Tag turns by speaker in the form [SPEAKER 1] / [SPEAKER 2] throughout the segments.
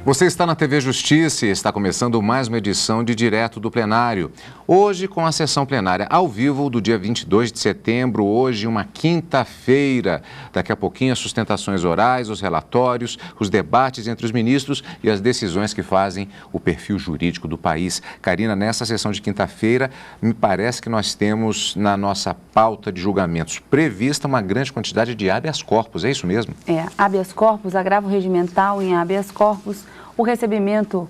[SPEAKER 1] Você está na TV Justiça e está começando mais uma edição de Direto do Plenário. Hoje com a sessão plenária ao vivo do dia 22 de setembro, hoje uma quinta-feira. Daqui a pouquinho as sustentações orais, os relatórios, os debates entre os ministros e as decisões que fazem o perfil jurídico do país. Karina, nessa sessão de quinta-feira, me parece que nós temos na nossa pauta de julgamentos prevista uma grande quantidade de habeas corpus, é isso mesmo?
[SPEAKER 2] Habeas corpus, agravo regimental em habeas corpus, o recebimento,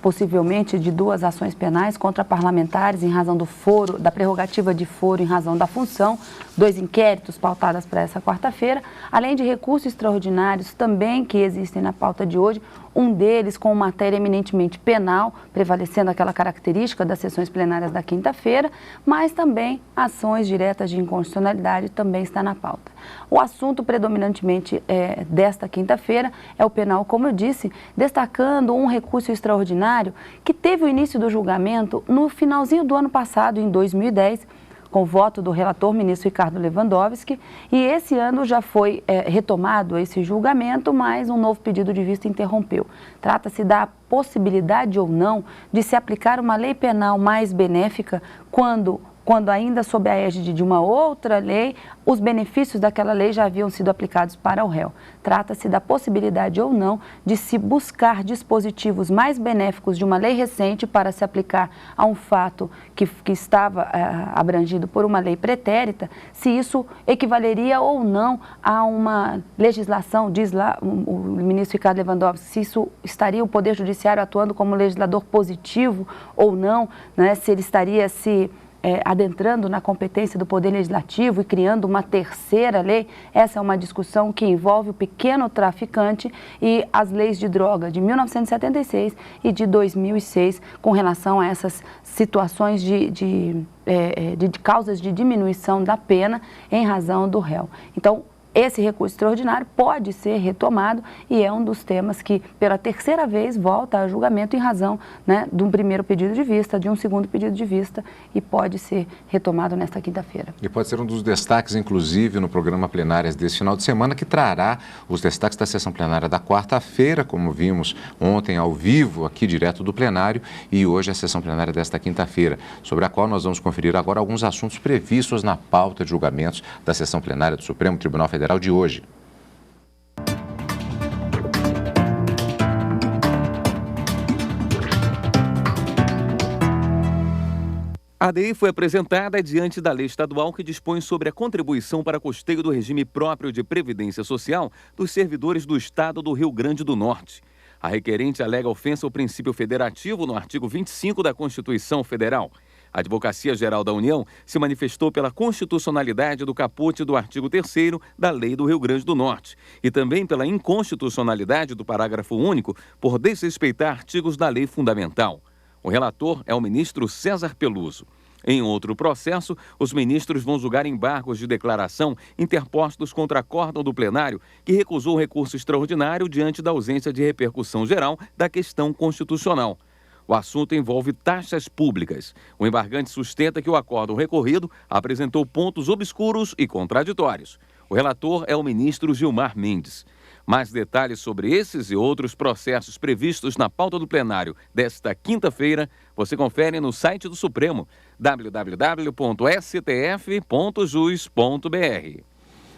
[SPEAKER 2] possivelmente, de 2 ações penais contra parlamentares em razão do foro, da prerrogativa de foro em razão da função, 2 inquéritos pautadas para essa quarta-feira, além de recursos extraordinários também que existem na pauta de hoje, um deles com matéria eminentemente penal, prevalecendo aquela característica das sessões plenárias da quinta-feira, mas também ações diretas de inconstitucionalidade também está na pauta. O assunto predominantemente desta quinta-feira é o penal, como eu disse, destacando um recurso extraordinário que teve o início do julgamento no finalzinho do ano passado, em 2010, com o voto do relator ministro Ricardo Lewandowski, e esse ano já foi retomado esse julgamento, mas um novo pedido de vista interrompeu. Trata-se da possibilidade ou não de se aplicar uma lei penal mais benéfica quando ainda sob a égide de uma outra lei, os benefícios daquela lei já haviam sido aplicados para o réu. Trata-se da possibilidade ou não de se buscar dispositivos mais benéficos de uma lei recente para se aplicar a um fato que estava abrangido por uma lei pretérita, se isso equivaleria ou não a uma legislação, diz lá o ministro Ricardo Lewandowski, se isso estaria o Poder Judiciário atuando como legislador positivo ou não, né, se ele estaria adentrando na competência do Poder Legislativo e criando uma terceira lei. Essa é uma discussão que envolve o pequeno traficante e as leis de droga de 1976 e de 2006 com relação a essas situações de causas de diminuição da pena em razão do réu. Então, esse recurso extraordinário pode ser retomado e é um dos temas que, pela terceira vez, volta a julgamento em razão, né, de um primeiro pedido de vista, de um segundo pedido de vista e pode ser retomado nesta quinta-feira.
[SPEAKER 1] E pode ser um dos destaques, inclusive, no programa Plenárias desse final de semana, que trará os destaques da sessão plenária da quarta-feira, como vimos ontem ao vivo, aqui direto do plenário, e hoje a sessão plenária desta quinta-feira, sobre a qual nós vamos conferir agora alguns assuntos previstos na pauta de julgamentos da sessão plenária do Supremo Tribunal Federal de hoje.
[SPEAKER 3] A ADI foi apresentada diante da lei estadual que dispõe sobre a contribuição para custeio do regime próprio de previdência social dos servidores do Estado do Rio Grande do Norte. A requerente alega ofensa ao princípio federativo no artigo 25 da Constituição Federal. A Advocacia Geral da União se manifestou pela constitucionalidade do caput do artigo 3º da Lei do Rio Grande do Norte e também pela inconstitucionalidade do parágrafo único por desrespeitar artigos da lei fundamental. O relator é o ministro César Peluso. Em outro processo, os ministros vão julgar embargos de declaração interpostos contra acórdão do plenário que recusou o recurso extraordinário diante da ausência de repercussão geral da questão constitucional. O assunto envolve taxas públicas. O embargante sustenta que o acórdão recorrido apresentou pontos obscuros e contraditórios. O relator é o ministro Gilmar Mendes. Mais detalhes sobre esses e outros processos previstos na pauta do plenário desta quinta-feira, você confere no site do Supremo, www.stf.jus.br.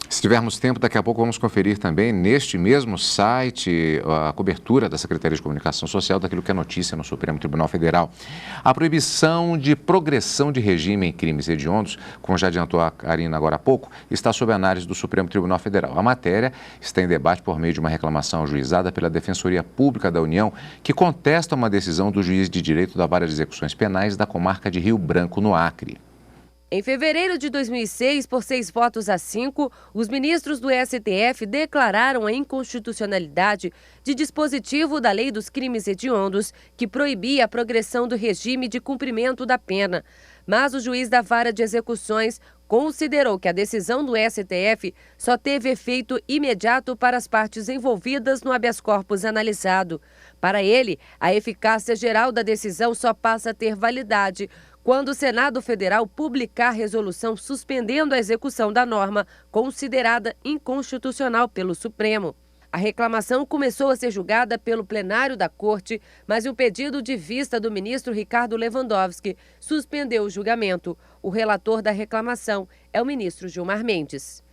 [SPEAKER 1] Se tivermos tempo, daqui a pouco vamos conferir também neste mesmo site a cobertura da Secretaria de Comunicação Social daquilo que é notícia no Supremo Tribunal Federal. A proibição de progressão de regime em crimes hediondos, como já adiantou a Karina agora há pouco, está sob análise do Supremo Tribunal Federal. A matéria está em debate por meio de uma reclamação ajuizada pela Defensoria Pública da União, que contesta uma decisão do juiz de direito da Vara de Execuções Penais da comarca de Rio Branco, no Acre.
[SPEAKER 4] Em fevereiro de 2006, por 6 votos a 5, os ministros do STF declararam a inconstitucionalidade de dispositivo da Lei dos Crimes Hediondos, que proibia a progressão do regime de cumprimento da pena. Mas o juiz da Vara de Execuções considerou que a decisão do STF só teve efeito imediato para as partes envolvidas no habeas corpus analisado. Para ele, a eficácia geral da decisão só passa a ter validade quando o Senado Federal publicar resolução suspendendo a execução da norma considerada inconstitucional pelo Supremo. A reclamação começou a ser julgada pelo plenário da Corte, mas o pedido de vista do ministro Ricardo Lewandowski suspendeu o julgamento. O relator da reclamação é o ministro Gilmar Mendes.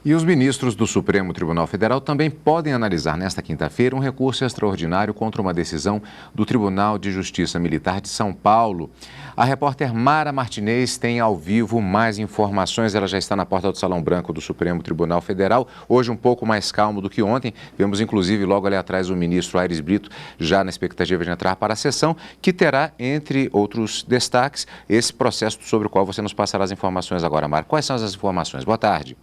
[SPEAKER 1] E os ministros do Supremo Tribunal Federal também podem analisar nesta quinta-feira um recurso extraordinário contra uma decisão do Tribunal de Justiça Militar de São Paulo. A repórter Mara Martinez tem ao vivo mais informações. Ela já está na porta do Salão Branco do Supremo Tribunal Federal. Hoje um pouco mais calmo do que ontem. Vemos inclusive logo ali atrás o ministro Aires Brito já na expectativa de entrar para a sessão, que terá, entre outros destaques, esse processo sobre o qual você nos passará as informações agora, Mara. Quais são as informações? Boa tarde.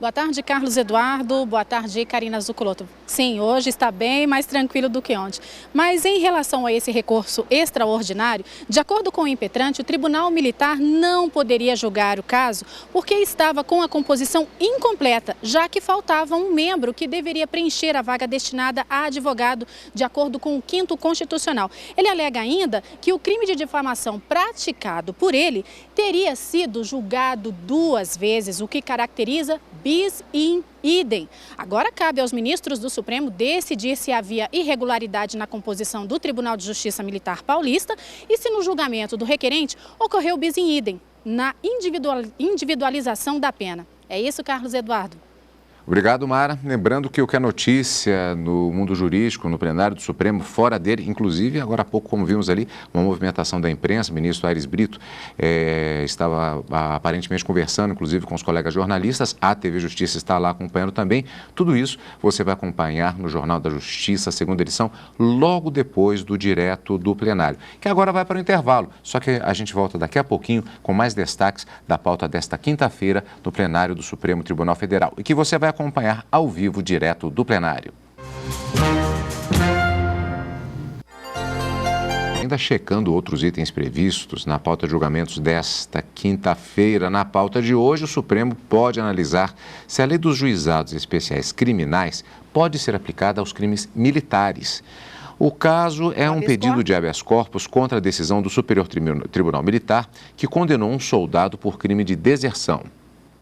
[SPEAKER 5] Boa tarde, Carlos Eduardo. Boa tarde, Karina Zuccolotto. Sim, hoje está bem mais tranquilo do que ontem. Mas em relação a esse recurso extraordinário, de acordo com o impetrante, o Tribunal Militar não poderia julgar o caso porque estava com a composição incompleta, já que faltava um membro que deveria preencher a vaga destinada a advogado, de acordo com o 5º Constitucional. Ele alega ainda que o crime de difamação praticado por ele teria sido julgado 2 vezes, o que caracteriza bis in idem. Agora cabe aos ministros do Supremo decidir se havia irregularidade na composição do Tribunal de Justiça Militar Paulista e se no julgamento do requerente ocorreu bis in idem, na individualização da pena. É isso, Carlos Eduardo.
[SPEAKER 1] Obrigado, Mara. Lembrando que o que é notícia no mundo jurídico, no plenário do Supremo, fora dele, inclusive, agora há pouco, como vimos ali, uma movimentação da imprensa, o ministro Aires Brito estava aparentemente conversando, inclusive, com os colegas jornalistas, a TV Justiça está lá acompanhando também. Tudo isso você vai acompanhar no Jornal da Justiça, segunda edição, logo depois do direto do plenário, que agora vai para o intervalo, só que a gente volta daqui a pouquinho com mais destaques da pauta desta quinta-feira no plenário do Supremo Tribunal Federal, e que você vai acompanhar ao vivo, direto do plenário. Ainda checando outros itens previstos na pauta de julgamentos desta quinta-feira. Na pauta de hoje, o Supremo pode analisar se a lei dos juizados especiais criminais pode ser aplicada aos crimes militares. O caso é um pedido de habeas corpus contra a decisão do Superior Tribunal Militar, que condenou um soldado por crime de deserção.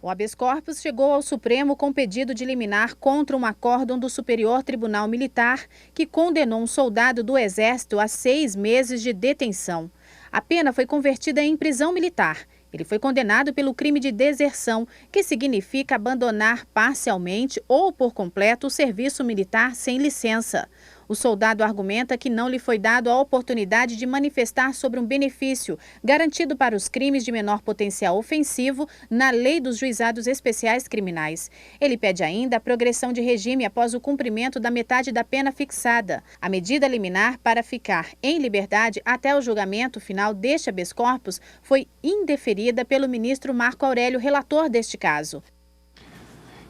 [SPEAKER 5] O habeas corpus chegou ao Supremo com pedido de liminar contra um acórdão do Superior Tribunal Militar que condenou um soldado do Exército a 6 meses de detenção. A pena foi convertida em prisão militar. Ele foi condenado pelo crime de deserção, que significa abandonar parcialmente ou por completo o serviço militar sem licença. O soldado argumenta que não lhe foi dado a oportunidade de manifestar sobre um benefício garantido para os crimes de menor potencial ofensivo na Lei dos Juizados Especiais Criminais. Ele pede ainda a progressão de regime após o cumprimento da metade da pena fixada. A medida liminar para ficar em liberdade até o julgamento final deste habeas corpus foi indeferida pelo ministro Marco Aurélio, relator deste caso.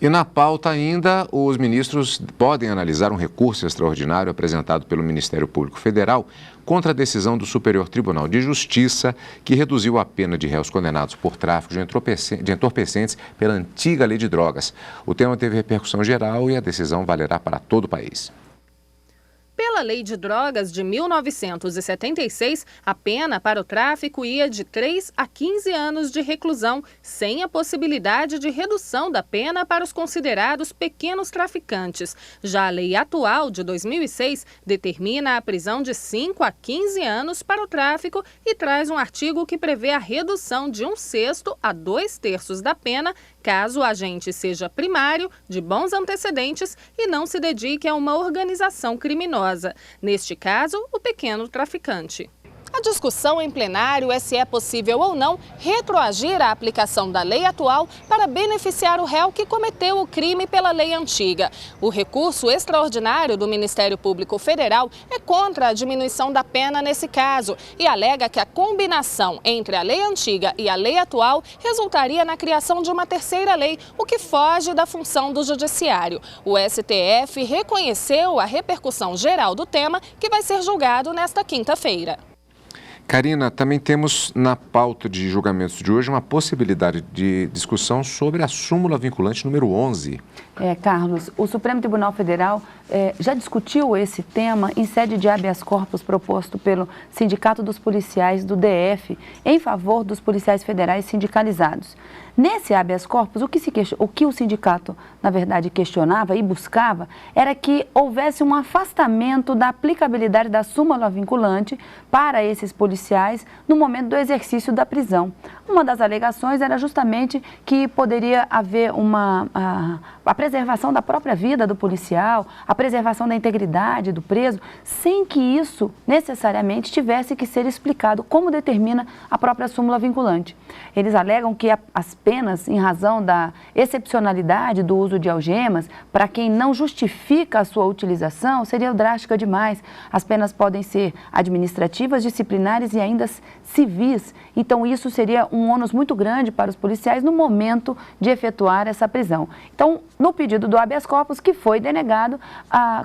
[SPEAKER 1] E na pauta ainda, os ministros podem analisar um recurso extraordinário apresentado pelo Ministério Público Federal contra a decisão do Superior Tribunal de Justiça, que reduziu a pena de réus condenados por tráfico de entorpecentes pela antiga lei de drogas. O tema teve repercussão geral e a decisão valerá para todo o país.
[SPEAKER 5] Pela Lei de Drogas de 1976, a pena para o tráfico ia de 3 a 15 anos de reclusão, sem a possibilidade de redução da pena para os considerados pequenos traficantes. Já a lei atual, de 2006, determina a prisão de 5 a 15 anos para o tráfico e traz um artigo que prevê a redução de 1/6 a 2/3 da pena, caso o agente seja primário, de bons antecedentes e não se dedique a uma organização criminosa. Neste caso, o pequeno traficante. A discussão em plenário é se é possível ou não retroagir a aplicação da lei atual para beneficiar o réu que cometeu o crime pela lei antiga. O recurso extraordinário do Ministério Público Federal é contra a diminuição da pena nesse caso e alega que a combinação entre a lei antiga e a lei atual resultaria na criação de uma terceira lei, o que foge da função do Judiciário. O STF reconheceu a repercussão geral do tema, que vai ser julgado nesta quinta-feira.
[SPEAKER 1] Karina, também temos na pauta de julgamentos de hoje uma possibilidade de discussão sobre a súmula vinculante número 11.
[SPEAKER 2] Carlos, o Supremo Tribunal Federal já discutiu esse tema em sede de habeas corpus proposto pelo Sindicato dos Policiais do DF em favor dos policiais federais sindicalizados. Nesse habeas corpus, o que o sindicato, na verdade, questionava e buscava era que houvesse um afastamento da aplicabilidade da súmula vinculante para esses policiais no momento do exercício da prisão. Uma das alegações era justamente que poderia haver a preservação da própria vida do policial, a preservação da integridade do preso, sem que isso necessariamente tivesse que ser explicado como determina a própria súmula vinculante. Eles alegam que as penas, em razão da excepcionalidade do uso de algemas, para quem não justifica a sua utilização, seria drástica demais. As penas podem ser administrativas, disciplinares e ainda civis. Então, isso seria um ônus muito grande para os policiais no momento de efetuar essa prisão. Então, no pedido do habeas corpus, que foi denegado,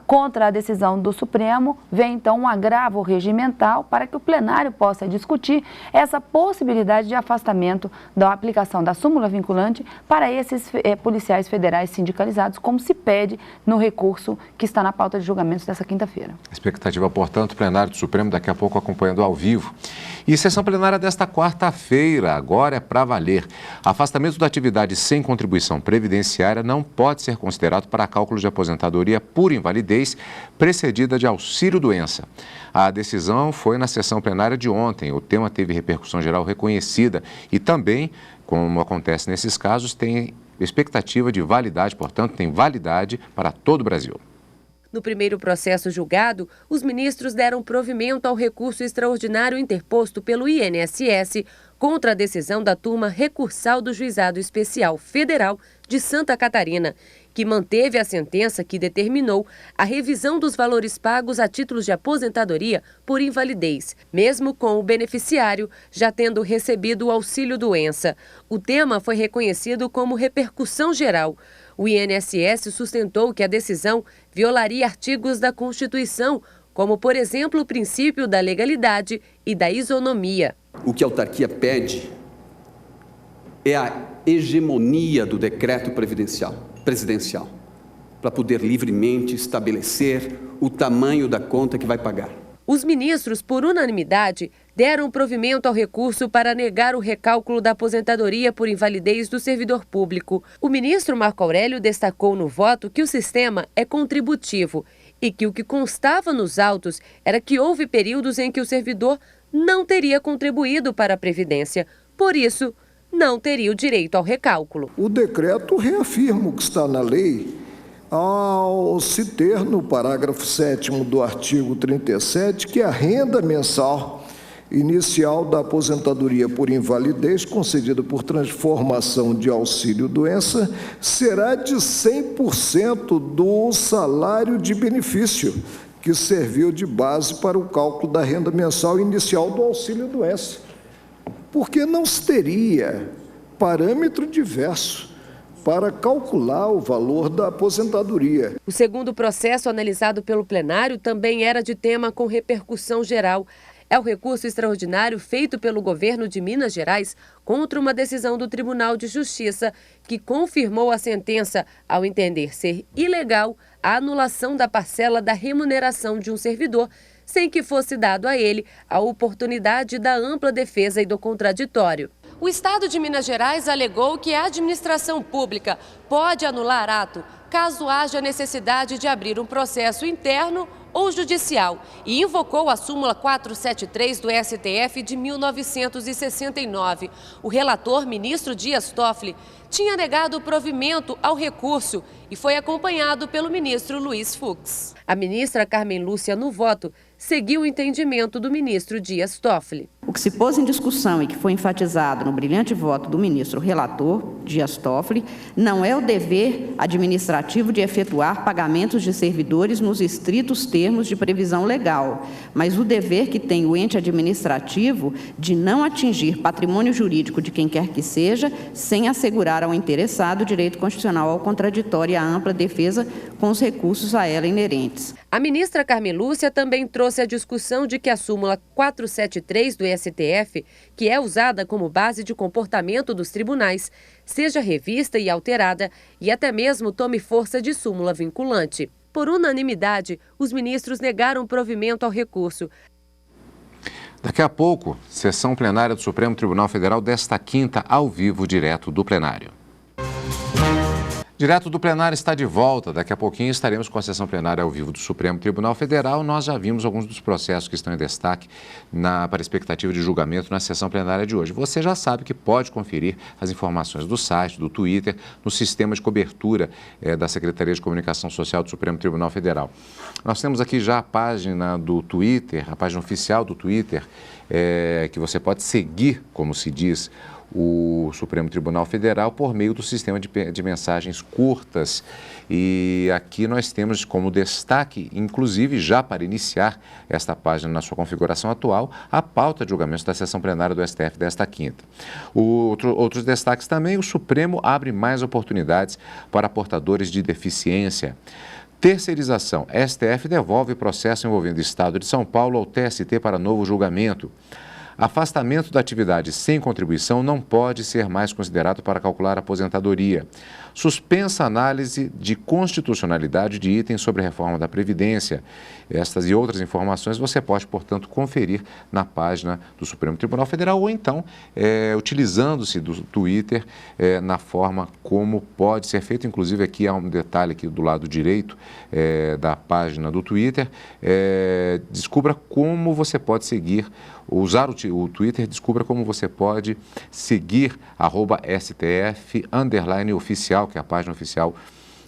[SPEAKER 2] contra a decisão do Supremo, vem então um agravo regimental para que o plenário possa discutir essa possibilidade de afastamento da aplicação da súmula vinculante para esses policiais federais sindicalizados, como se pede no recurso que está na pauta de julgamentos dessa quinta-feira.
[SPEAKER 1] Expectativa, portanto, plenário do Supremo daqui a pouco acompanhando ao vivo. E sessão plenária desta quarta-feira, agora é para valer. Afastamento da atividade sem contribuição previdenciária não pode ser considerado para cálculo de aposentadoria por invalidez precedida de auxílio-doença. A decisão foi na sessão plenária de ontem. O tema teve repercussão geral reconhecida e também, como acontece nesses casos, tem expectativa de validade, portanto, tem validade para todo o Brasil.
[SPEAKER 4] No primeiro processo julgado, os ministros deram provimento ao recurso extraordinário interposto pelo INSS contra a decisão da turma recursal do Juizado Especial Federal de Santa Catarina, que manteve a sentença que determinou a revisão dos valores pagos a títulos de aposentadoria por invalidez, mesmo com o beneficiário já tendo recebido o auxílio-doença. O tema foi reconhecido como repercussão geral. O INSS sustentou que a decisão violaria artigos da Constituição, como, por exemplo, o princípio da legalidade e da isonomia.
[SPEAKER 6] O que a autarquia pede é a hegemonia do decreto presidencial, para poder livremente estabelecer o tamanho da conta que vai pagar.
[SPEAKER 4] Os ministros, por unanimidade, deram provimento ao recurso para negar o recálculo da aposentadoria por invalidez do servidor público. O ministro Marco Aurélio destacou no voto que o sistema é contributivo e que o que constava nos autos era que houve períodos em que o servidor não teria contribuído para a Previdência. Por isso, não teria o direito ao recálculo.
[SPEAKER 7] O decreto reafirma o que está na lei ao se ter no parágrafo 7º do artigo 37 que a renda mensal inicial da aposentadoria por invalidez concedida por transformação de auxílio-doença será de 100% do salário de benefício que serviu de base para o cálculo da renda mensal inicial do auxílio-doença. Porque não se teria parâmetro diverso para calcular o valor da aposentadoria.
[SPEAKER 4] O segundo processo analisado pelo plenário também era de tema com repercussão geral. É o recurso extraordinário feito pelo governo de Minas Gerais contra uma decisão do Tribunal de Justiça que confirmou a sentença ao entender ser ilegal a anulação da parcela da remuneração de um servidor sem que fosse dado a ele a oportunidade da ampla defesa e do contraditório. O Estado de Minas Gerais alegou que a administração pública pode anular ato caso haja necessidade de abrir um processo interno ou judicial e invocou a súmula 473 do STF de 1969. O relator, ministro Dias Toffoli, tinha negado o provimento ao recurso e foi acompanhado pelo ministro Luiz Fux. A ministra Carmen Lúcia, no voto, seguiu o entendimento do ministro Dias Toffoli.
[SPEAKER 8] O que se pôs em discussão e que foi enfatizado no brilhante voto do ministro relator, Dias Toffoli, não é o dever administrativo de efetuar pagamentos de servidores nos estritos termos de previsão legal, mas o dever que tem o ente administrativo de não atingir patrimônio jurídico de quem quer que seja, sem assegurar ao interessado o direito constitucional ao contraditório e à ampla defesa com os recursos a ela inerentes.
[SPEAKER 4] A ministra Carmen Lúcia também trouxe a discussão de que a súmula 473 do STF, que é usada como base de comportamento dos tribunais, seja revista e alterada e até mesmo tome força de súmula vinculante. Por unanimidade, os ministros negaram provimento ao recurso.
[SPEAKER 1] Daqui a pouco, sessão plenária do Supremo Tribunal Federal desta quinta, ao vivo, direto do plenário. Direto do plenário está de volta. Daqui a pouquinho estaremos com a sessão plenária ao vivo do Supremo Tribunal Federal. Nós já vimos alguns dos processos que estão em destaque para a expectativa de julgamento na sessão plenária de hoje. Você já sabe que pode conferir as informações do site, do Twitter, no sistema de cobertura da Secretaria de Comunicação Social do Supremo Tribunal Federal. Nós temos aqui já a página do Twitter, a página oficial do Twitter, que você pode seguir, como se diz, o Supremo Tribunal Federal por meio do sistema de mensagens curtas. E aqui nós temos como destaque, inclusive já para iniciar esta página na sua configuração atual, a pauta de julgamentos da sessão plenária do STF desta quinta. Outros destaques também: o Supremo abre mais oportunidades para portadores de deficiência. Terceirização: STF devolve processo envolvendo o Estado de São Paulo ao TST para novo julgamento. Afastamento da atividade sem contribuição não pode ser mais considerado para calcular a aposentadoria. Suspensa análise de constitucionalidade de itens sobre reforma da Previdência. Estas e outras informações você pode, portanto, conferir na página do Supremo Tribunal Federal ou então utilizando-se do Twitter na forma como pode ser feito. Inclusive aqui há um detalhe aqui do lado direito da página do Twitter. Descubra como você pode seguir, usar o Twitter, descubra como você pode seguir @STF_oficial, que é a página oficial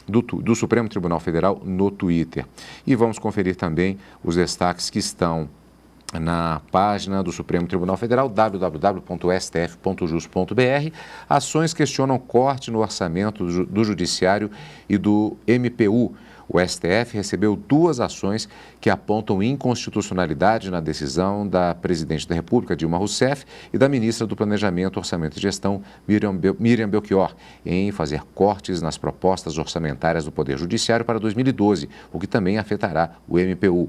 [SPEAKER 1] do Supremo Tribunal Federal no Twitter. E vamos conferir também os destaques que estão na página do Supremo Tribunal Federal, www.stf.jus.br. Ações questionam corte no orçamento do Judiciário e do MPU. O STF recebeu 2 ações que apontam inconstitucionalidade na decisão da presidente da República, Dilma Rousseff, e da ministra do Planejamento, Orçamento e Gestão, Miriam Belchior, em fazer cortes nas propostas orçamentárias do Poder Judiciário para 2012, o que também afetará o MPU.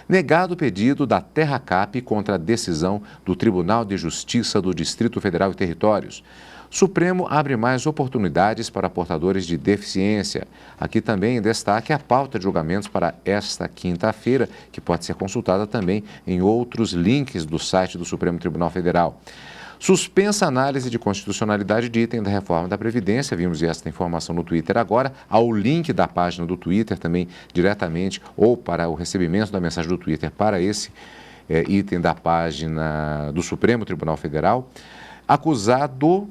[SPEAKER 1] Negado o pedido da Terracap contra a decisão do Tribunal de Justiça do Distrito Federal e Territórios. Supremo abre mais oportunidades para portadores de deficiência. Aqui também em destaque a pauta de julgamentos para esta quinta-feira, que pode ser consultada também em outros links do site do Supremo Tribunal Federal. Suspensa análise de constitucionalidade de item da reforma da Previdência. Vimos esta informação no Twitter agora. Há o link da página do Twitter também diretamente, ou para o recebimento da mensagem do Twitter para esse item da página do Supremo Tribunal Federal. Acusado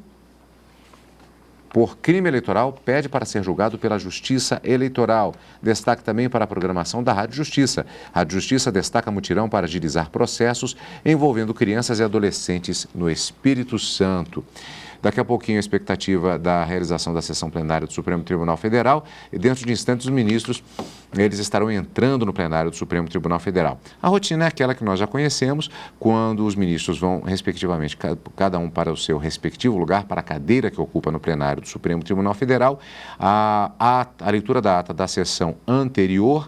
[SPEAKER 1] por crime eleitoral, pede para ser julgado pela Justiça Eleitoral. Destaque também para a programação da Rádio Justiça. A Rádio Justiça destaca mutirão para agilizar processos envolvendo crianças e adolescentes no Espírito Santo. Daqui a pouquinho a expectativa da realização da sessão plenária do Supremo Tribunal Federal e dentro de instantes os ministros eles estarão entrando no plenário do Supremo Tribunal Federal. A rotina é aquela que nós já conhecemos, quando os ministros vão respectivamente, cada um para o seu respectivo lugar, para a cadeira que ocupa no plenário do Supremo Tribunal Federal, a leitura da ata da sessão anterior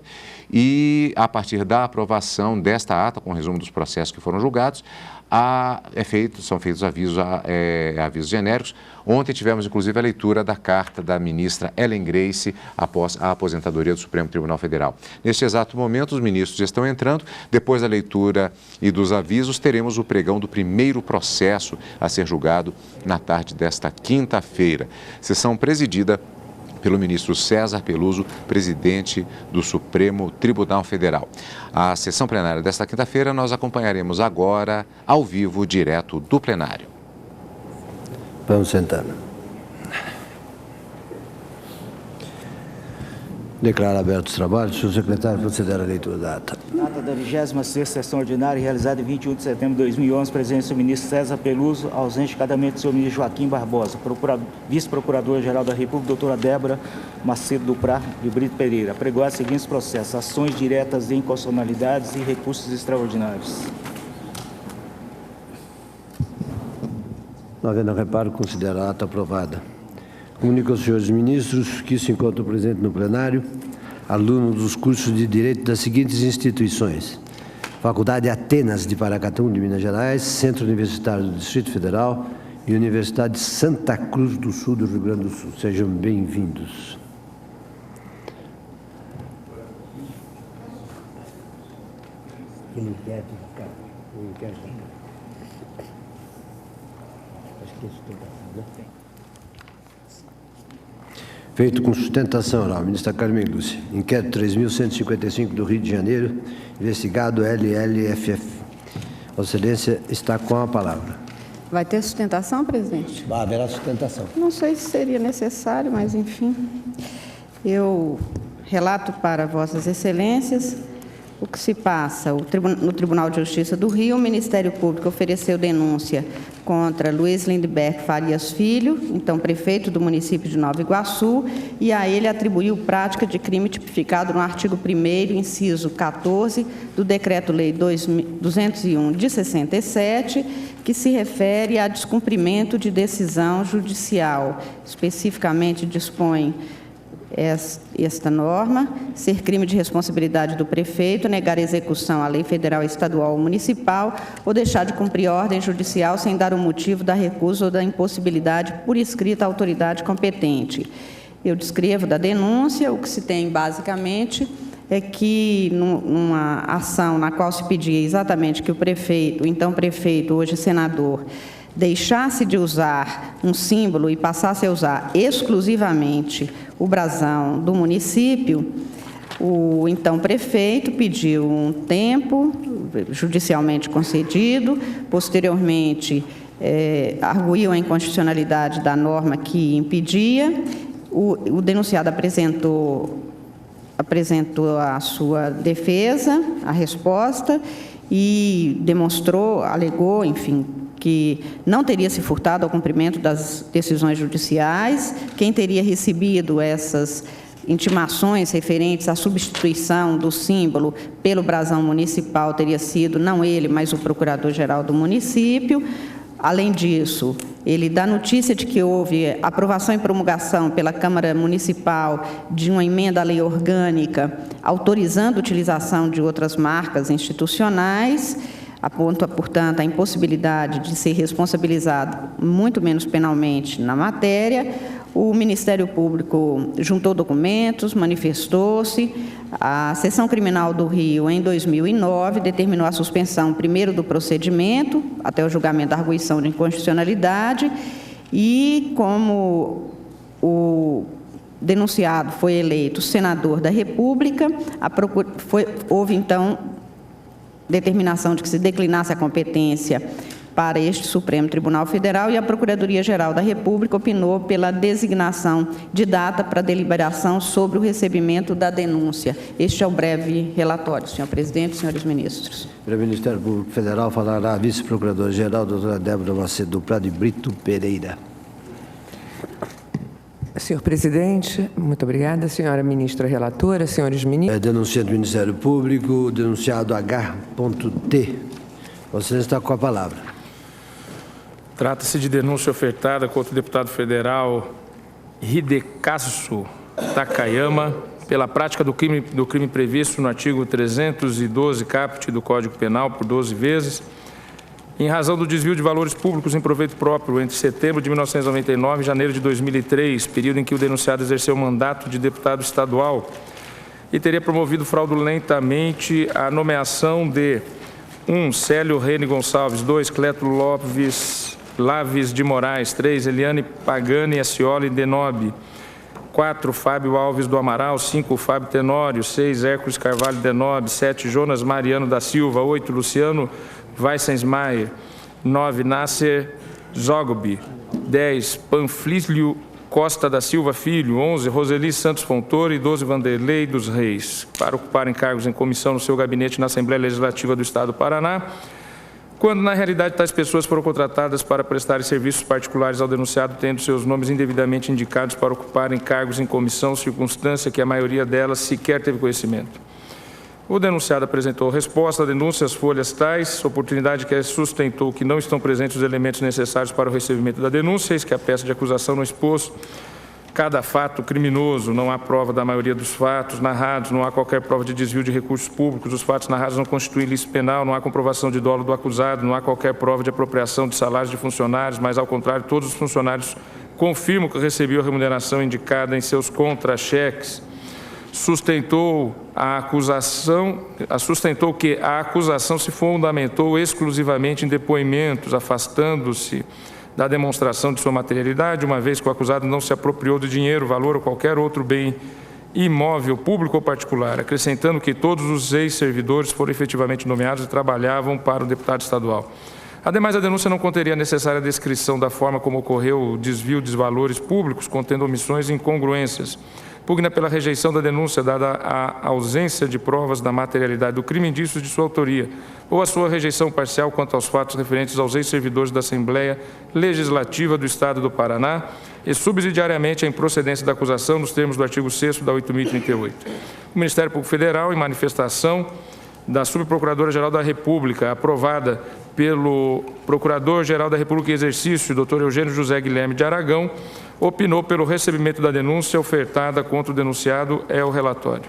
[SPEAKER 1] e a partir da aprovação desta ata, com o resumo dos processos que foram julgados, são feitos avisos genéricos. Ontem tivemos, inclusive, a leitura da carta da ministra Ellen Grace após a aposentadoria do Supremo Tribunal Federal. Neste exato momento, os ministros estão entrando. Depois da leitura e dos avisos, teremos o pregão do primeiro processo a ser julgado na tarde desta quinta-feira. Sessão presidida pelo ministro César Peluso, presidente do Supremo Tribunal Federal. A sessão plenária desta quinta-feira nós acompanharemos agora, ao vivo, direto do plenário.
[SPEAKER 9] Vamos sentar. Declaro abertos os trabalhos. Senhor secretário, considera a leitura da ata.
[SPEAKER 10] Ata da 26ª sessão ordinária, realizada em 21 de setembro de 2011, presença do ministro César Peluso, ausente cadamente do senhor ministro Joaquim Barbosa, vice-procuradora-geral da República, doutora Débora Macedo do Prá de Brito Pereira. Apregoar os seguintes processos: ações diretas de inconstitucionalidades e recursos extraordinários.
[SPEAKER 9] Não havendo reparo, considera a ata aprovada. Comunico aos senhores ministros que se encontram presentes no plenário alunos dos cursos de Direito das seguintes instituições: Faculdade Atenas de Paracatu, de Minas Gerais, Centro Universitário do Distrito Federal e Universidade de Santa Cruz do Sul do Rio Grande do Sul. Sejam bem-vindos. Ele quer ficar. Feito com sustentação oral. Ministra Carmen Lúcia. Inquérito 3.155 do Rio de Janeiro. Investigado LLFF. Vossa Excelência está com a palavra.
[SPEAKER 8] Vai ter sustentação, presidente?
[SPEAKER 9] Haverá sustentação.
[SPEAKER 8] Não sei se seria necessário, mas enfim. Eu relato para Vossas Excelências o que se passa. No Tribunal de Justiça do Rio, o Ministério Público ofereceu denúncia contra Luiz Lindbergh Farias Filho, então prefeito do município de Nova Iguaçu, e a ele atribuiu prática de crime tipificado no artigo 1º, inciso 14, do Decreto-Lei 201 de 67, que se refere a descumprimento de decisão judicial. Especificamente dispõe esta norma: ser crime de responsabilidade do prefeito negar execução à lei federal, estadual ou municipal ou deixar de cumprir ordem judicial sem dar o motivo da recusa ou da impossibilidade por escrita à autoridade competente. Eu descrevo da denúncia. O que se tem basicamente é que numa ação na qual se pedia exatamente que o prefeito, então prefeito, hoje senador, deixasse de usar um símbolo e passasse a usar exclusivamente o brasão do município, o então prefeito pediu um tempo judicialmente concedido, posteriormente arguiu a inconstitucionalidade da norma que impedia. O denunciado apresentou a sua defesa, a resposta, e demonstrou, alegou, enfim, que não teria se furtado ao cumprimento das decisões judiciais. Quem teria recebido essas intimações referentes à substituição do símbolo pelo brasão municipal teria sido não ele, mas o procurador-geral do município. Além disso, ele dá notícia de que houve aprovação e promulgação pela Câmara Municipal de uma emenda à lei orgânica autorizando a utilização de outras marcas institucionais. Aponta, portanto, a impossibilidade de ser responsabilizado, muito menos penalmente, na matéria. O Ministério Público juntou documentos, manifestou-se. A Seção Criminal do Rio, em 2009, determinou a suspensão, primeiro, do procedimento, até o julgamento da arguição de inconstitucionalidade, e como o denunciado foi eleito senador da República, houve, então, determinação de que se declinasse a competência para este Supremo Tribunal Federal, e a Procuradoria-Geral da República opinou pela designação de data para deliberação sobre o recebimento da denúncia. Este é o breve relatório, senhor presidente, senhores ministros.
[SPEAKER 9] Para o Ministério Público Federal falará a vice-procuradora-geral, doutora Débora Macedo Prado Brito Pereira.
[SPEAKER 11] Senhor presidente, muito obrigada. Senhora ministra relatora, senhores ministros.
[SPEAKER 9] Denunciante do Ministério Público, denunciado H.T. Você está com a palavra.
[SPEAKER 12] Trata-se de denúncia ofertada contra o deputado federal Hidekazu Takayama pela prática do crime previsto no artigo 312 caput do Código Penal por 12 vezes, em razão do desvio de valores públicos em proveito próprio entre setembro de 1999 e janeiro de 2003, período em que o denunciado exerceu o mandato de deputado estadual, e teria promovido fraudulentamente a nomeação de 1. Célio Rene Gonçalves, 2. Cleto Laves de Moraes, 3. Eliane Pagani Ascioli Denobi, 4. Fábio Alves do Amaral, 5. Fábio Tenório, 6. Hércules Carvalho Denobi, 7. Jonas Mariano da Silva, 8. Luciano Weissensmaier, 9. Nasser Zogobi, 10. Panflício Costa da Silva Filho, 11. Roseli Santos Fontoura e 12. Vanderlei dos Reis, para ocuparem cargos em comissão no seu gabinete na Assembleia Legislativa do Estado do Paraná, quando na realidade tais pessoas foram contratadas para prestarem serviços particulares ao denunciado, tendo seus nomes indevidamente indicados para ocuparem cargos em comissão, circunstância que a maioria delas sequer teve conhecimento. O denunciado apresentou resposta à denúncia, as folhas tais, oportunidade que sustentou que não estão presentes os elementos necessários para o recebimento da denúncia, eis que a peça de acusação não expôs cada fato criminoso, não há prova da maioria dos fatos narrados, não há qualquer prova de desvio de recursos públicos, os fatos narrados não constituem ilícito penal, não há comprovação de dolo do acusado, não há qualquer prova de apropriação de salários de funcionários, mas, ao contrário, todos os funcionários confirmam que recebiam a remuneração indicada em seus contra-cheques. sustentou que a acusação se fundamentou exclusivamente em depoimentos, afastando-se da demonstração de sua materialidade, uma vez que o acusado não se apropriou de dinheiro, valor ou qualquer outro bem imóvel, público ou particular, acrescentando que todos os ex-servidores foram efetivamente nomeados e trabalhavam para o deputado estadual. Ademais, a denúncia não conteria a necessária descrição da forma como ocorreu o desvio de valores públicos, contendo omissões e incongruências. Pugna pela rejeição da denúncia, dada a ausência de provas da materialidade do crime, indícios de sua autoria, ou a sua rejeição parcial quanto aos fatos referentes aos ex-servidores da Assembleia Legislativa do Estado do Paraná e subsidiariamente a improcedência da acusação nos termos do artigo 6º da 8.038. O Ministério Público Federal, em manifestação da Subprocuradora-Geral da República, aprovada pelo Procurador-Geral da República em exercício, Dr. Eugênio José Guilherme de Aragão, opinou pelo recebimento da denúncia ofertada contra o denunciado. É o relatório.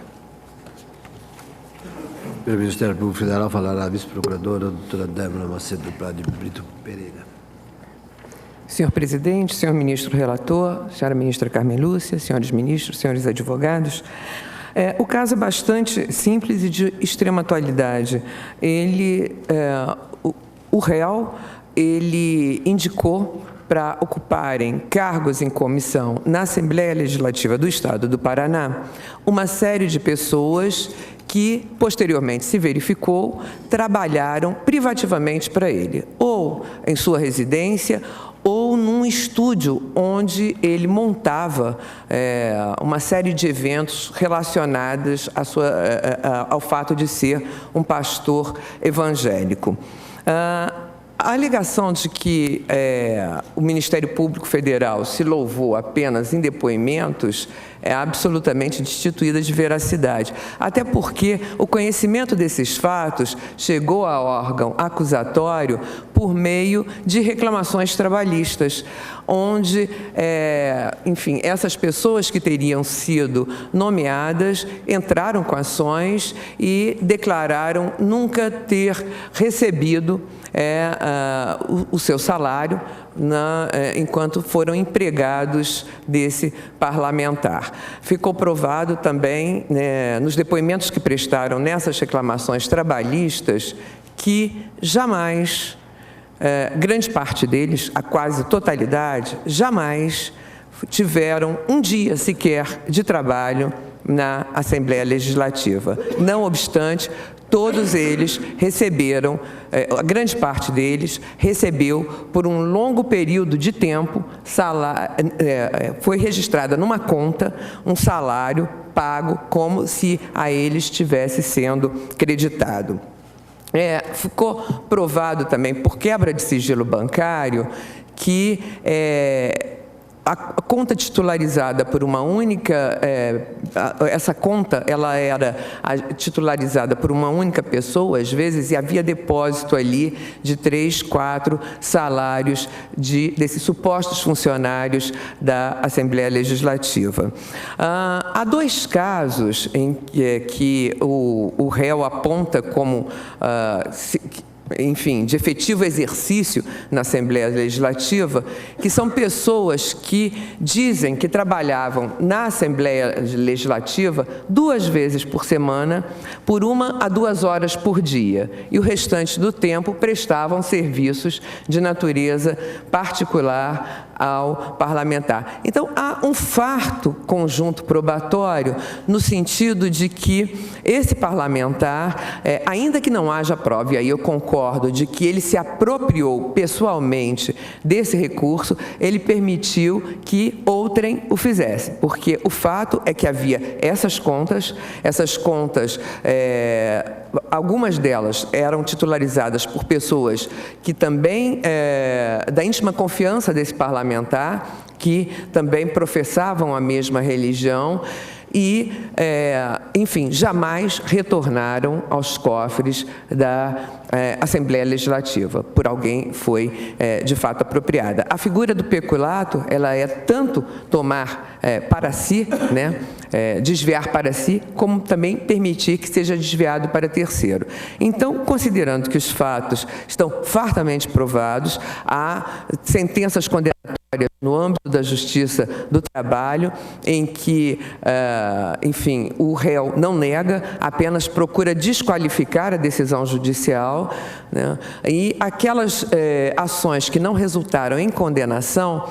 [SPEAKER 9] Pelo Ministério Público Federal, falará a vice-procuradora, doutora Débora Macedo Prado de Brito Pereira.
[SPEAKER 11] Senhor presidente, senhor ministro relator, senhora ministra Carmen Lúcia, senhores ministros, senhores advogados, o caso é bastante simples e de extrema atualidade. O réu, ele indicou para ocuparem cargos em comissão na Assembleia Legislativa do Estado do Paraná uma série de pessoas que, posteriormente se verificou, trabalharam privativamente para ele, ou em sua residência, ou num estúdio onde ele montava uma série de eventos relacionados ao fato de ser um pastor evangélico. A alegação de que o Ministério Público Federal se louvou apenas em depoimentos é absolutamente destituída de veracidade, até porque o conhecimento desses fatos chegou ao órgão acusatório por meio de reclamações trabalhistas, onde, enfim, essas pessoas que teriam sido nomeadas entraram com ações e declararam nunca ter recebido o seu salário enquanto foram empregados desse parlamentar. Ficou provado também, nos depoimentos que prestaram nessas reclamações trabalhistas, que jamais, grande parte deles, a quase totalidade, jamais tiveram um dia sequer de trabalho na Assembleia Legislativa. Não obstante, todos eles receberam, a grande parte deles recebeu por um longo período de tempo, foi registrada numa conta um salário pago como se a eles estivesse sendo creditado. Ficou provado também por quebra de sigilo bancário que a conta titularizada por uma única, essa conta, ela era titularizada por uma única pessoa, às vezes, e havia depósito ali de 3, 4 salários desses supostos funcionários da Assembleia Legislativa. Há 2 casos em que o réu aponta como enfim, de efetivo exercício na Assembleia Legislativa, que são pessoas que dizem que trabalhavam na Assembleia Legislativa 2 vezes por semana, por 1 a 2 horas por dia, e o restante do tempo prestavam serviços de natureza particular ao parlamentar. Então, há um farto conjunto probatório no sentido de que esse parlamentar, ainda que não haja prova, e aí eu concordo, de que ele se apropriou pessoalmente desse recurso, ele permitiu que outrem o fizesse, porque o fato é que havia essas contas, algumas delas eram titularizadas por pessoas que também, da íntima confiança desse parlamentar, que também professavam a mesma religião e, enfim, jamais retornaram aos cofres da Assembleia Legislativa, por alguém foi, de fato, apropriada. A figura do peculato, ela é tanto tomar para si, né, desviar para si, como também permitir que seja desviado para terceiro. Então, considerando que os fatos estão fartamente provados, há sentenças condenatórias no âmbito da Justiça do Trabalho, em que, enfim, o réu não nega, apenas procura desqualificar a decisão judicial, né? E aquelas ações que não resultaram em condenação,